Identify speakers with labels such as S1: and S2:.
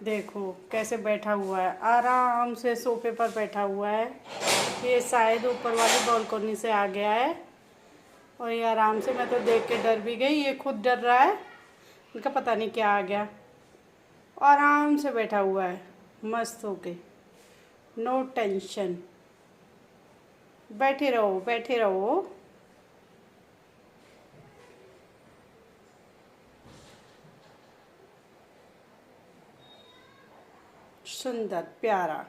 S1: देखो कैसे बैठा हुआ है, आराम से सोफे पर बैठा हुआ है। ये शायद ऊपर वाली बालकनी से आ गया है और ये आराम से, मैं तो देख के डर भी गई, ये खुद डर रहा है, इनका पता नहीं क्या आ गया। आराम से बैठा हुआ है मस्त होके, नो टेंशन। बैठे रहो बैठे रहो। सुंदर प्यारा।